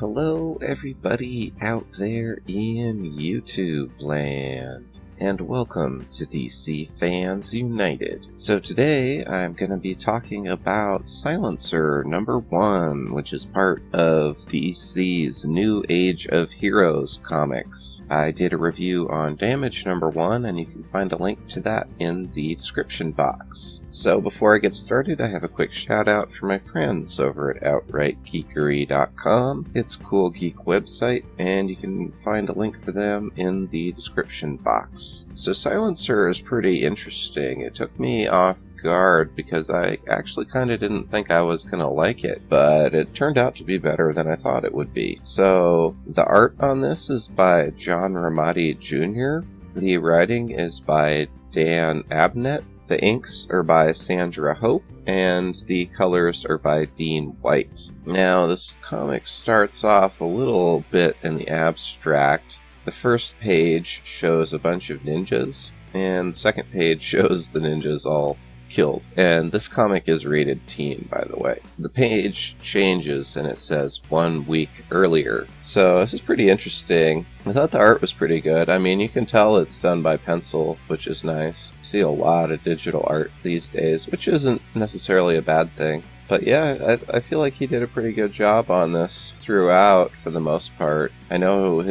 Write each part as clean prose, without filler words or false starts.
Hello everybody out there in YouTube land, and welcome to DC Fans United. So today I'm going to be talking about Silencer number 1, which is part of DC's New Age of Heroes comics. I did a review on Damage number 1, and you can find a link to that in the description box. So before I get started, I have a quick shout out for my friends over at OutrightGeekery.com. It's a cool geek website, and you can find a link for them in the description box. So Silencer is pretty interesting. It took me off guard because I actually kind of didn't think I was going to like it, but it turned out to be better than I thought it would be. So the art on this is by John Romita Jr. The writing is by Dan Abnett. The inks are by Sandra Hope, and the colors are by Dean White. Now, this comic starts off a little bit in the abstract. The first page shows a bunch of ninjas, and the second page shows the ninjas all killed. And this comic is rated teen, by the way. The page changes and it says 1 week earlier. So this is pretty interesting. I thought the art was pretty good. I mean, you can tell it's done by pencil, which is nice. You see a lot of digital art these days, which isn't necessarily a bad thing. But yeah, I feel like he did a pretty good job on this throughout for the most part. I know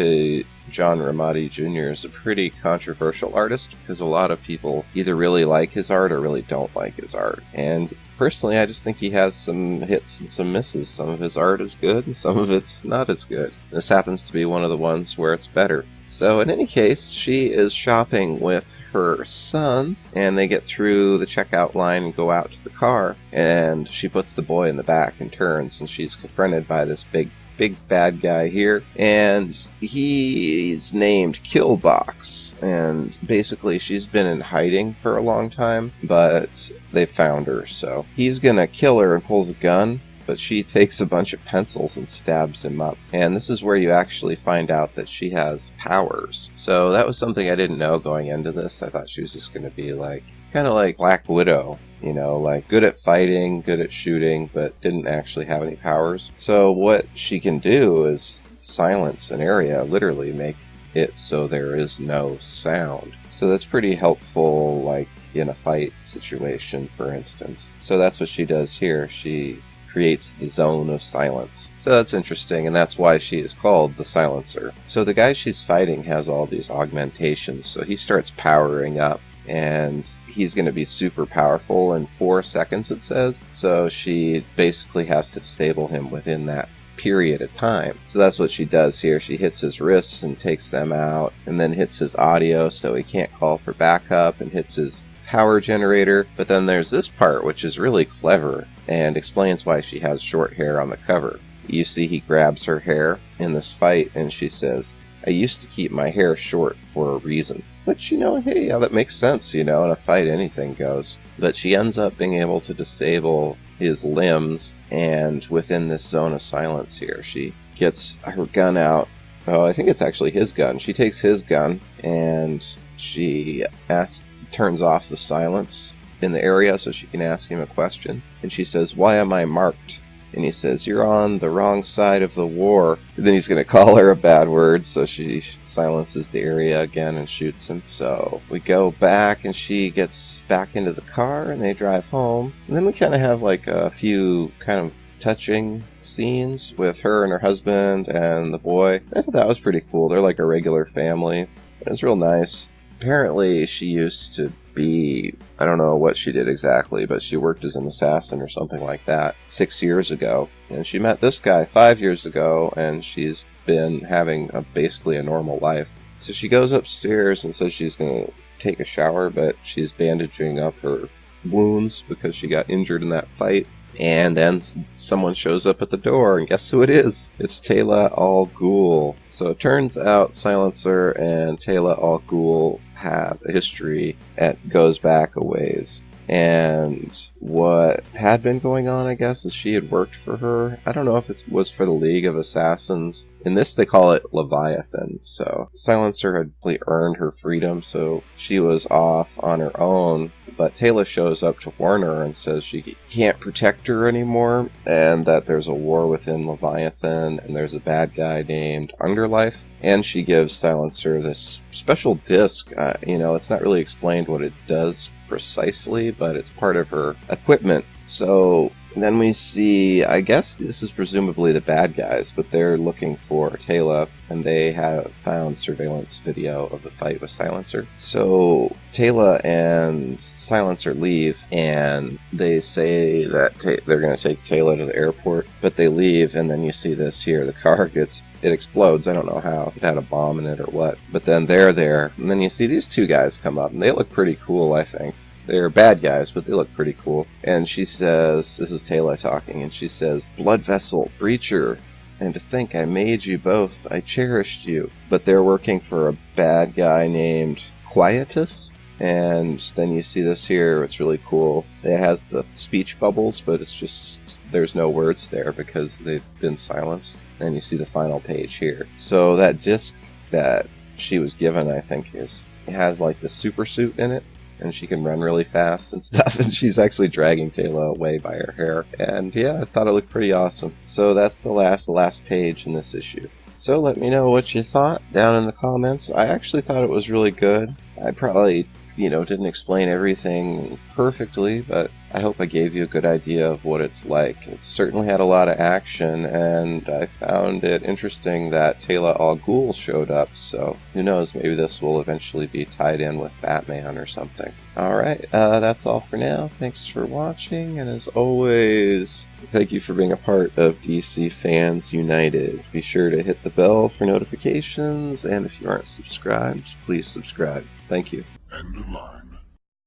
John Romita Jr. is a pretty controversial artist because a lot of people either really like his art or really don't like his art. And personally, I just think he has some hits and some misses. Some of his art is good and some of it's not as good. This happens to be one of the ones where it's better. So in any case, she is shopping with her son, and they get through the checkout line and go out to the car, and she puts the boy in the back and turns, and she's confronted by this big bad guy here, and he's named Killbox, and basically she's been in hiding for a long time, but they found her, so he's gonna kill her and pulls a gun, but she takes a bunch of pencils and stabs him up. And this is where you actually find out that she has powers. So that was something I didn't know going into this. I thought she was just going to be like, kind of like Black Widow, you know, like good at fighting, good at shooting, but didn't actually have any powers. So what she can do is silence an area, literally make it so there is no sound. So that's pretty helpful, like in a fight situation, for instance. So that's what she does here. She creates the zone of silence. So that's interesting, and that's why she is called the Silencer. So the guy she's fighting has all these augmentations, so he starts powering up, and he's going to be super powerful in 4 seconds, it says. So she basically has to disable him within that period of time. So that's what she does here. She hits his wrists and takes them out, and then hits his audio so he can't call for backup, and hits his power generator. But then there's this part which is really clever and explains why she has short hair on the cover. You see he grabs her hair in this fight, and she says, "I used to keep my hair short for a reason." Which, you know, hey, yeah, that makes sense, you know, in a fight anything goes. But she ends up being able to disable his limbs, and within this zone of silence here, she gets her gun out. Oh, I think it's actually his gun. She takes his gun, and she turns off the silence in the area so she can ask him a question. And she says, "Why am I marked?" And he says, "You're on the wrong side of the war." And then he's going to call her a bad word, so she silences the area again and shoots him. So we go back, and she gets back into the car, and they drive home. And then we kind of have like a few kind of touching scenes with her and her husband and the boy. I thought that was pretty cool. They're like a regular family. It was real nice. Apparently she used to be, I don't know what she did exactly, but she worked as an assassin or something like that 6 years ago. And she met this guy 5 years ago, and she's been having basically a normal life. So she goes upstairs and says she's going to take a shower, but she's bandaging up her wounds because she got injured in that fight. And then someone shows up at the door, and guess who it is? It's Talia al Ghul. So it turns out Silencer and Talia al Ghul have a history that goes back a ways. And what had been going on, I guess, is she had worked for her. I don't know if it was for the League of Assassins. In this, they call it Leviathan. So Silencer had really earned her freedom, so she was off on her own. but Talia shows up to warn her and says she can't protect her anymore, and that there's a war within Leviathan, and there's a bad guy named Underlife. And she gives Silencer this special disc. It's not really explained what it does precisely, but it's part of her equipment. So then we see, I guess this is presumably the bad guys, but they're looking for Talia, and they have found surveillance video of the fight with Silencer. So Talia and Silencer leave, and they say that they're going to take Talia to the airport, but they leave, and then you see this here. The car it explodes. I don't know how. It had a bomb in it or what. But then they're there, and then you see these two guys come up, and they look pretty cool, I think. They're bad guys, but they look pretty cool. And she says, this is Talia talking, and she says, "Blood vessel, breacher, and to think I made you both. I cherished you." But they're working for a bad guy named Quietus. And then you see this here. It's really cool. It has the speech bubbles, but it's just, there's no words there because they've been silenced. And you see the final page here. So that disc that she was given, I think, it has like the super suit in it. And she can run really fast and stuff, and she's actually dragging Talia away by her hair. And yeah, I thought it looked pretty awesome. So that's the last page in this issue. So let me know what you thought down in the comments. I actually thought it was really good. I probably, didn't explain everything perfectly, but I hope I gave you a good idea of what it's like. It certainly had a lot of action, and I found it interesting that Talia al Ghul showed up, so who knows, maybe this will eventually be tied in with Batman or something. Alright, that's all for now. Thanks for watching, and as always, thank you for being a part of DC Fans United. Be sure to hit the bell for notifications, and if you aren't subscribed, please subscribe. Thank you. End of line.